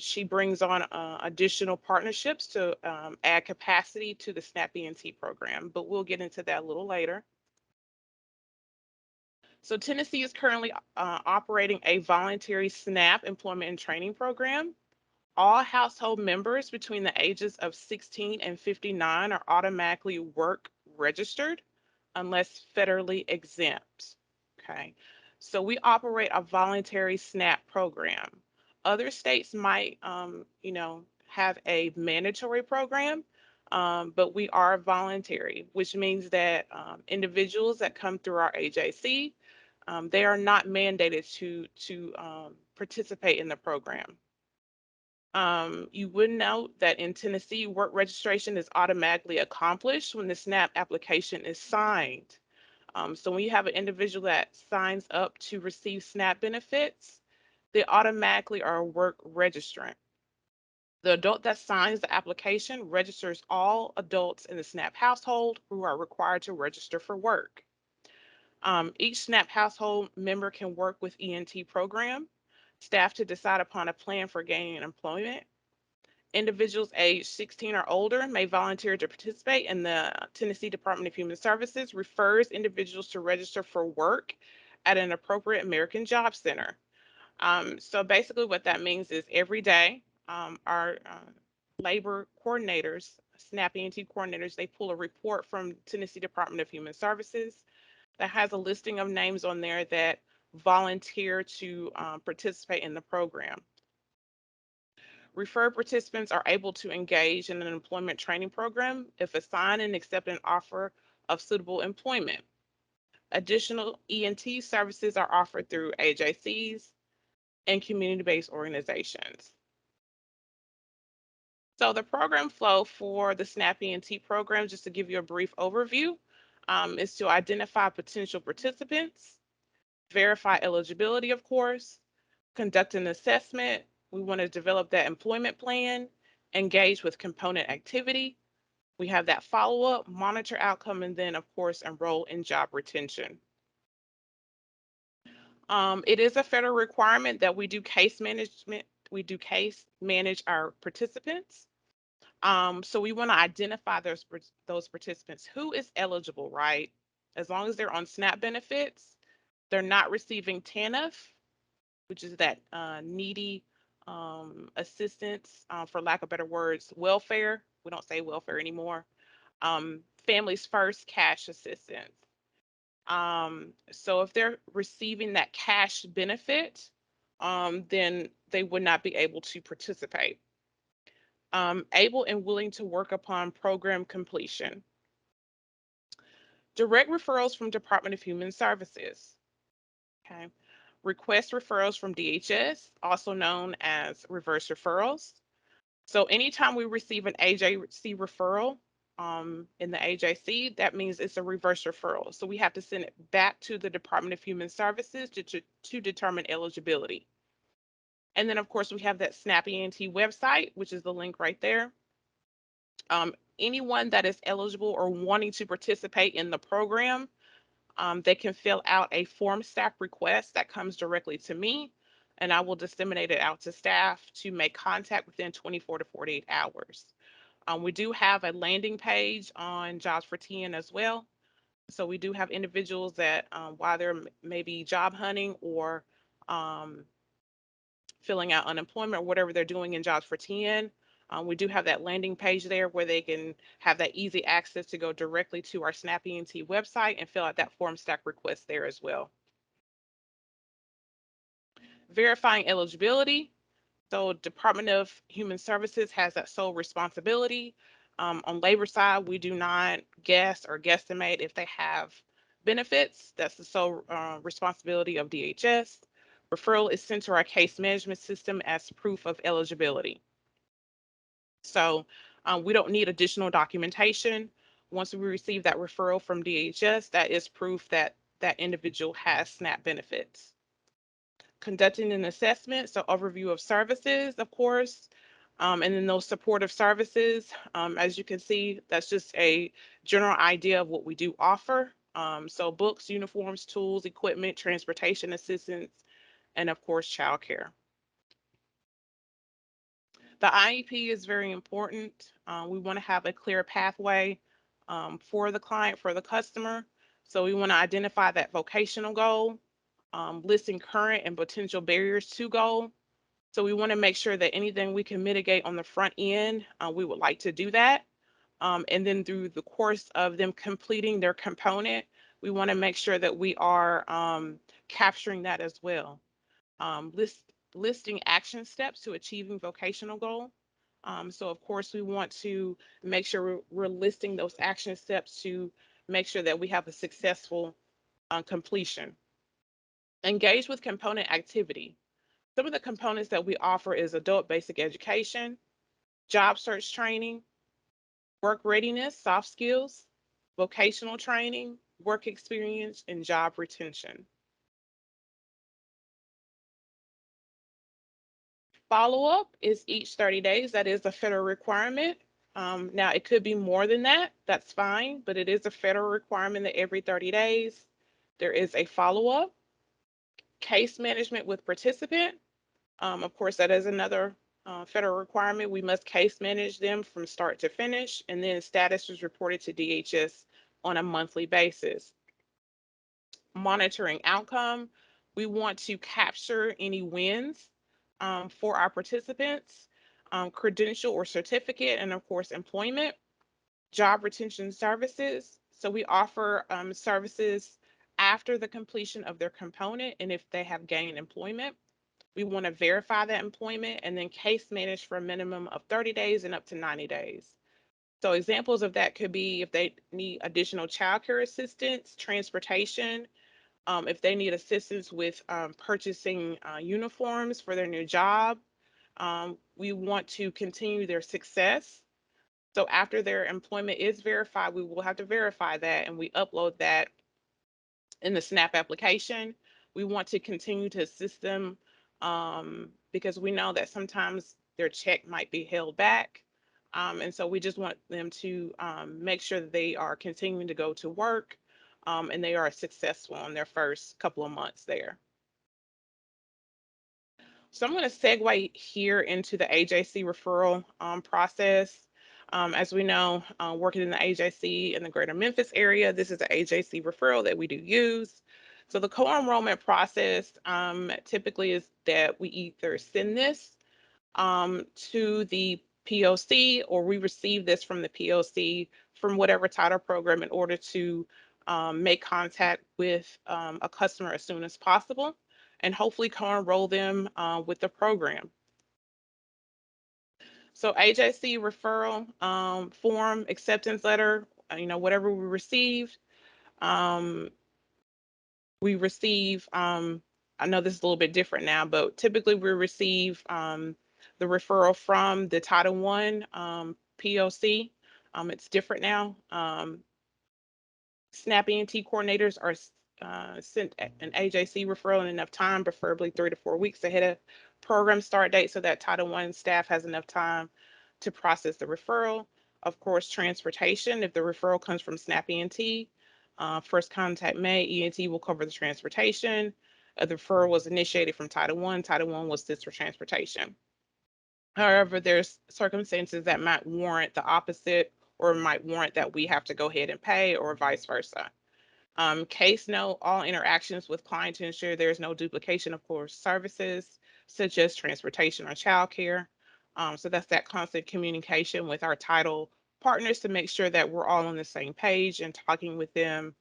She brings on additional partnerships to add capacity to the SNAP ENT program, but we'll get into that a little later. So Tennessee is currently operating a voluntary SNAP employment and training program. All household members between the ages of 16 and 59 are automatically work registered unless federally exempt. Okay. So we operate a voluntary SNAP program. Other states might, have a mandatory program, but we are voluntary, which means that individuals that come through our AJC, they are not mandated to participate in the program. You would note that in Tennessee, work registration is automatically accomplished when the SNAP application is signed. So when you have an individual that signs up to receive SNAP benefits, they automatically are a work registrant. The adult that signs the application registers all adults in the SNAP household who are required to register for work. Each SNAP household member can work with ENT program staff to decide upon a plan for gaining employment. Individuals aged 16 or older may volunteer to participate, and the Tennessee Department of Human Services refers individuals to register for work at an appropriate American Job Center. So basically, what that means is every day, our labor coordinators, SNAP ENT coordinators, they pull a report from Tennessee Department of Human Services that has a listing of names on there that volunteer to participate in the program. Referred participants are able to engage in an employment training program if assigned and accept an offer of suitable employment. Additional ENT services are offered through AJCs and community-based organizations. So the program flow for the SNAP ENT program, just to give you a brief overview, is to identify potential participants, verify eligibility, of course, conduct an assessment. We want to develop that employment plan, engage with component activity. We have that follow up, monitor outcome, and then, of course, enroll in job retention. It is a federal requirement that we do case management. We do case manage our participants. So we want to identify those participants who is eligible, right? As long as they're on SNAP benefits, they're not receiving TANF, which is that needy assistance, for lack of better words, welfare. We don't say welfare anymore. Families First cash assistance. So if they're receiving that cash benefit, then they would not be able to participate. Able and willing to work upon program completion. Direct referrals from Department of Human Services. Okay. Request referrals from DHS, also known as reverse referrals. So anytime we receive an AJC referral in the AJC, that means it's a reverse referral. So we have to send it back to the Department of Human Services to determine eligibility. And then, of course, we have that SNAP ENT website, which is the link right there. Anyone that is eligible or wanting to participate in the program, they can fill out a form staff request that comes directly to me, and I will disseminate it out to staff to make contact within 24 to 48 hours. We do have a landing page on Jobs for TN as well. So we do have individuals that while they're maybe job hunting or filling out unemployment or whatever they're doing in Jobs for TN, we do have that landing page there where they can have that easy access to go directly to our SNAP ENT website and fill out that form stack request there as well. Verifying eligibility. So Department of Human Services has that sole responsibility. On labor side, we do not guess or guesstimate if they have benefits. That's the sole responsibility of DHS. Referral is sent to our case management system as proof of eligibility. So we don't need additional documentation. Once we receive that referral from DHS, that is proof that that individual has SNAP benefits. Conducting an assessment, so overview of services, of course, and then those supportive services. As you can see, that's just a general idea of what we do offer. So books, uniforms, tools, equipment, transportation assistance, and of course, childcare. The IEP is very important. We want to have a clear pathway for the client, for the customer. So we want to identify that vocational goal, listing current and potential barriers to goal. So we want to make sure that anything we can mitigate on the front end, we would like to do that. And then through the course of them completing their component, we want to make sure that we are capturing that as well. Listing action steps to achieving vocational goal. So of course we want to make sure we're listing those action steps to make sure that we have a successful completion. Engage with component activity. Some of the components that we offer is adult basic education, job search training, work readiness, soft skills, vocational training, work experience, and job retention. Follow-up is each 30 days. That is a federal requirement. Now, it could be more than that. That's fine, but it is a federal requirement that every 30 days there is a follow-up. Case management with participant. Of course, that is another federal requirement. We must case manage them from start to finish, and then status is reported to DHS on a monthly basis. Monitoring outcome. We want to capture any wins for our participants, credential or certificate, and of course, employment. Job retention services. So we offer services after the completion of their component and if they have gained employment. We want to verify that employment and then case manage for a minimum of 30 days and up to 90 days. So examples of that could be if they need additional childcare assistance, transportation, if they need assistance with purchasing uniforms for their new job. We want to continue their success. So after their employment is verified, we will have to verify that and we upload that in the SNAP application. We want to continue to assist them because we know that sometimes their check might be held back. And so we just want them to make sure that they are continuing to go to work and they are successful in their first couple of months there. So I'm going to segue here into the AJC referral process. As we know, working in the AJC in the greater Memphis area, this is the AJC referral that we do use. So the co-enrollment process typically is that we either send this to the POC or we receive this from the POC from whatever title program in order to make contact with a customer as soon as possible and hopefully co-enroll them with the program. So AJC referral form, acceptance letter, whatever we received, I know this is a little bit different now, but typically we receive the referral from the Title I POC. It's different now. SNAP ENT coordinators are sent an AJC referral in enough time, preferably 3 to 4 weeks ahead of program start date, so that Title I staff has enough time to process the referral. Of course, transportation, if the referral comes from SNAP ENT, first contact May, ENT will cover the transportation. The referral was initiated from Title I. Title I was this for transportation. However, there's circumstances that might warrant the opposite or might warrant that we have to go ahead and pay or vice versa. Case note, all interactions with client to ensure there's no duplication of course services such as transportation or childcare. So that's that constant communication with our title partners to make sure that we're all on the same page and talking with them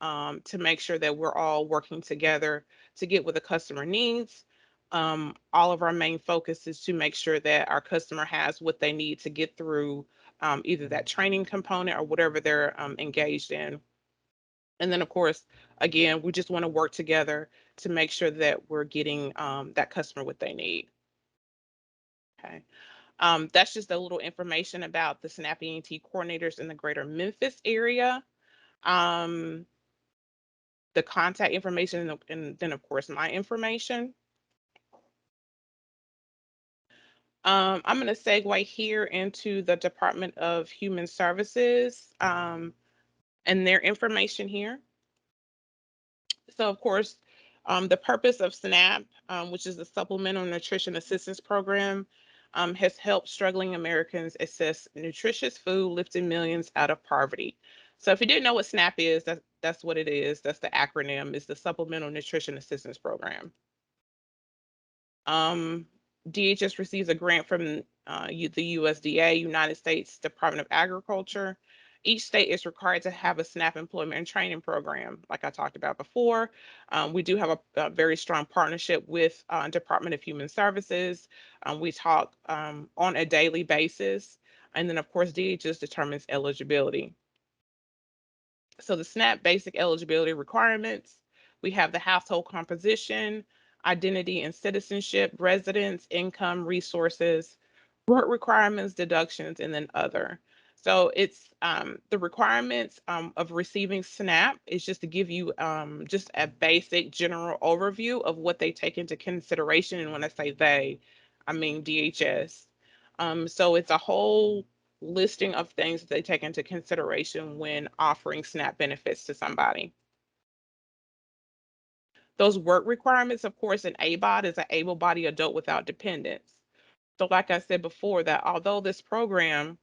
to make sure that we're all working together to get what the customer needs. All of our main focus is to make sure that our customer has what they need to get through either that training component or whatever they're engaged in. And then, of course, again, we just want to work together to make sure that we're getting that customer what they need. Okay. That's just a little information about the SNAP ENT coordinators in the greater Memphis area. The contact information and then, of course, my information. I'm going to segue here into the Department of Human Services and their information here. So, of course, the purpose of SNAP, which is the Supplemental Nutrition Assistance Program, has helped struggling Americans access nutritious food, lifting millions out of poverty. So if you didn't know what SNAP is, that's what it is. That's the acronym. It's the Supplemental Nutrition Assistance Program. Um, DHS receives a grant from the USDA, United States Department of Agriculture. Each state is required to have a SNAP employment and training program, like I talked about before. We do have a very strong partnership with Department of Human Services. We talk on a daily basis. And then, of course, DHS determines eligibility. So the SNAP basic eligibility requirements, we have the household composition, identity and citizenship, residence, income, resources, work requirements, deductions, and then other. So it's the requirements of receiving SNAP is just to give you just a basic general overview of what they take into consideration. And when I say they, I mean DHS. So it's a whole listing of things that they take into consideration when offering SNAP benefits to somebody. Those work requirements, of course, an ABOD is an able-bodied adult without dependents. So like I said before, that although this program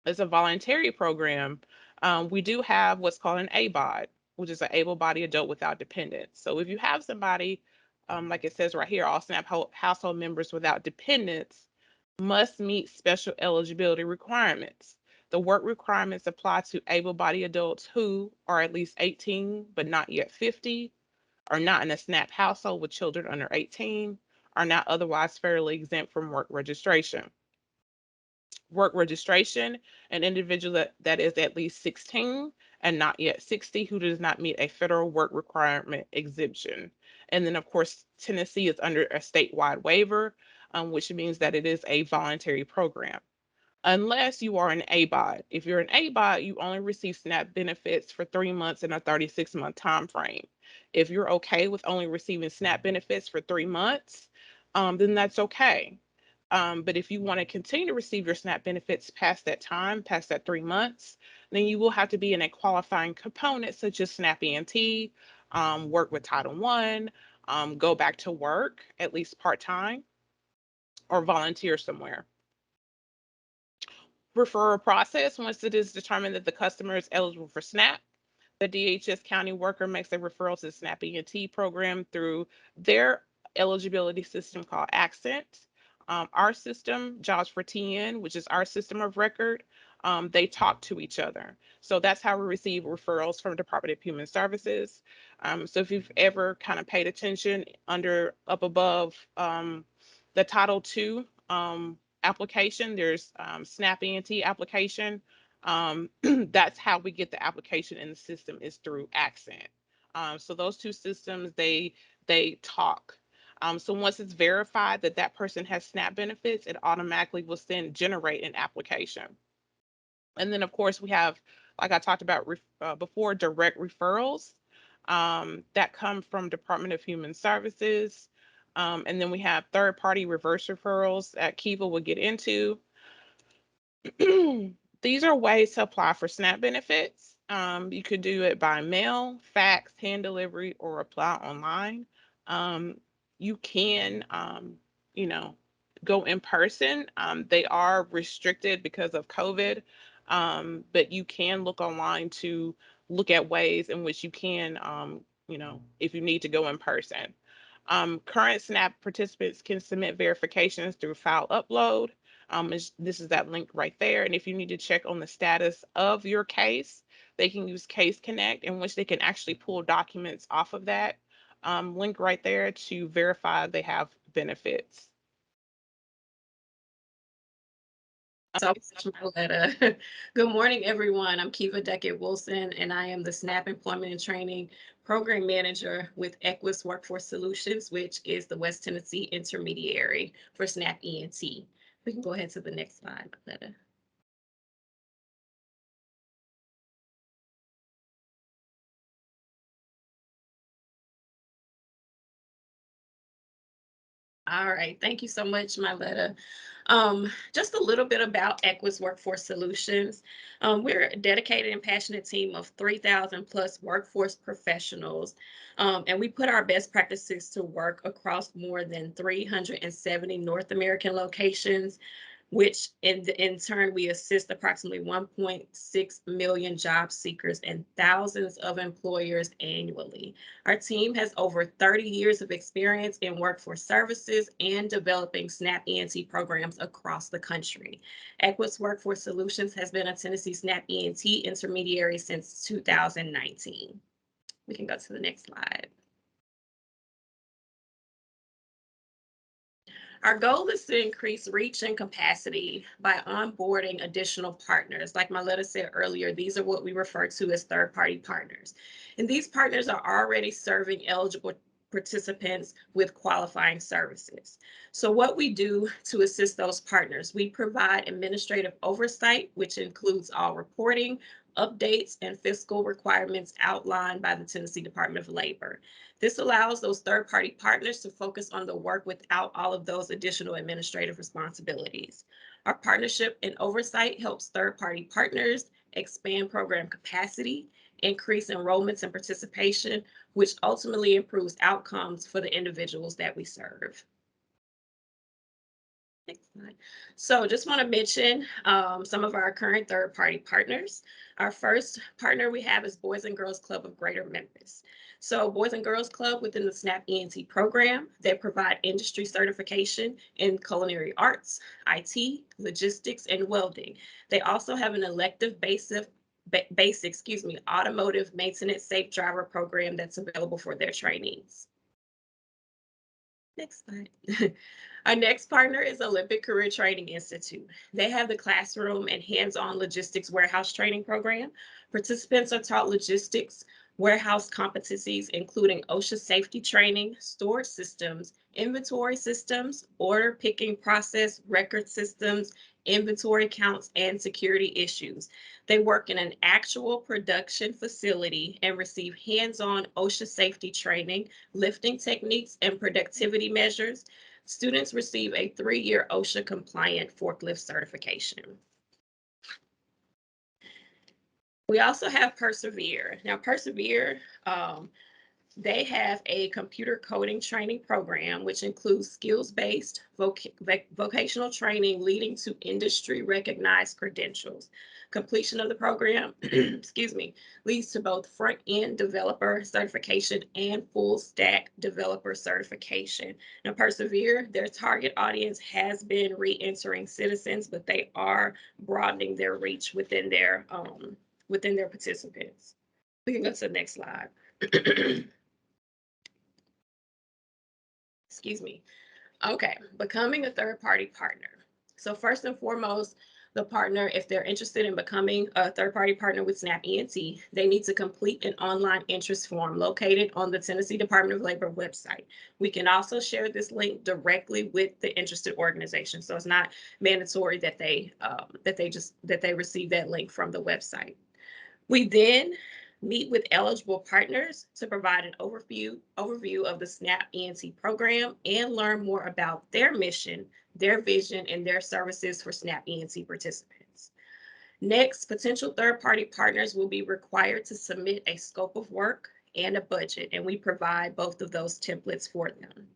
is a voluntary program, we do have what's called an ABOD, which is an able-bodied adult without dependents. So if you have somebody, like it says right here, all SNAP household members without dependents must meet special eligibility requirements. The work requirements apply to able-bodied adults who are at least 18 but not yet 50, are not in a SNAP household with children under 18, are not otherwise fairly exempt from work registration. Work registration, an individual that is at least 16 and not yet 60 who does not meet a federal work requirement exemption. And then, of course, Tennessee is under a statewide waiver, which means that it is a voluntary program. Unless you are an ABOD. If you're an ABOD, you only receive SNAP benefits for 3 months in a 36-month time frame. If you're okay with only receiving SNAP benefits for 3 months, then that's okay. But if you want to continue to receive your SNAP benefits past that time, past that 3 months, then you will have to be in a qualifying component such as SNAP ENT, work with Title I, go back to work at least part-time, or volunteer somewhere. Referral process, once it is determined that the customer is eligible for SNAP, the DHS county worker makes a referral to the SNAP ENT program through their eligibility system called Accent. Our system, Jobs for TN, which is our system of record, they talk to each other. So that's how we receive referrals from Department of Human Services. So if you've ever kind of paid attention up above the Title II application, there's SNAP ENT application. That's how we get the application in the system is through Accent. So those two systems, they talk. So once it's verified that that person has SNAP benefits, it automatically will then generate an application. And then, of course, we have, like I talked about before, direct referrals that come from Department of Human Services. And then we have third-party reverse referrals that Kiva will get into. These are ways to apply for SNAP benefits. You could do it by mail, fax, hand delivery, or apply online. You can, you know, go in person. They are restricted because of COVID, but you can look online to look at ways in which you can, if you need to go in person. Current SNAP participants can submit verifications through file upload. This is that link right there. And if you need to check on the status of your case, they can use Case Connect, in which they can actually pull documents off of that link right there to verify they have benefits. Good morning, everyone. I'm Kiva Deckett Wilson, and I am the SNAP Employment and Training Program Manager with Equus Workforce Solutions, which is the West Tennessee intermediary for SNAP ENT. We can go ahead to the next slide, Letta. All right, thank you so much, Myletta. Just a little bit about Equus Workforce Solutions. We're a dedicated and passionate team of 3,000 plus workforce professionals, and we put our best practices to work across more than 370 North American locations, which in turn we assist approximately 1.6 million job seekers and thousands of employers annually. Our team has over 30 years of experience in workforce services and developing SNAP ENT programs across the country. Equus Workforce Solutions has been a Tennessee SNAP ENT intermediary since 2019. We can go to the next slide. Our goal is to increase reach and capacity by onboarding additional partners. Like Myletta said earlier, these are what we refer to as third-party partners. And these partners are already serving eligible participants with qualifying services. So what we do to assist those partners, we provide administrative oversight, which includes all reporting, updates, and fiscal requirements outlined by the Tennessee Department of Labor. This allows those third-party partners to focus on the work without all of those additional administrative responsibilities. Our partnership and oversight helps third-party partners expand program capacity, increase enrollments and participation, which ultimately improves outcomes for the individuals that we serve. Next slide. So just want to mention some of our current third-party partners. Our first partner we have is Boys and Girls Club of Greater Memphis. So Boys and Girls Club within the SNAP ENT program, they provide industry certification in culinary arts, IT, logistics, and welding. They also have an elective basic automotive maintenance safe driver program that's available for their trainees. Next slide. Our next partner is Olympic Career Training Institute. They have the classroom and hands-on logistics warehouse training program. Participants are taught logistics, warehouse competencies, including OSHA safety training, storage systems, inventory systems, order picking process, record systems, inventory counts, and security issues. They work in an actual production facility and receive hands-on OSHA safety training, lifting techniques, and productivity measures. Students receive a 3-year OSHA compliant forklift certification. We also have Persevere. Now, Persevere, they have a computer coding training program, which includes skills-based vocational training leading to industry-recognized credentials. Completion of the program, excuse me, leads to both front-end developer certification and full-stack developer certification. Now, Persevere, their target audience has been re-entering citizens, but they are broadening their reach within their participants. We can go to the next slide. Excuse me. Okay, becoming a third-party partner. So first and foremost, the partner, if they're interested in becoming a third-party partner with SNAP ENT, they need to complete an online interest form located on the Tennessee Department of Labor website. We can also share this link directly with the interested organization, so it's not mandatory that they receive that link from the website. We then meet with eligible partners to provide an overview of the SNAP ENT program and learn more about their mission, their vision, and their services for SNAP ENT participants. Next, potential third-party partners will be required to submit a scope of work and a budget, and we provide both of those templates for them.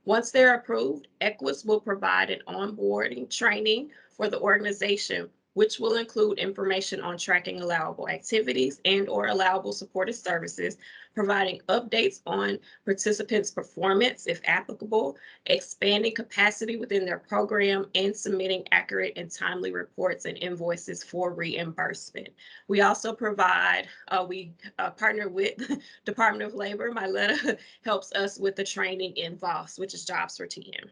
Once they're approved, Equus will provide an onboarding training for the organization, which will include information on tracking allowable activities and/or allowable supported services, providing updates on participants' performance, if applicable, expanding capacity within their program, and submitting accurate and timely reports and invoices for reimbursement. We also provide, we partner with Department of Labor. Myletta helps us with the training in VOS, which is Jobs for TN.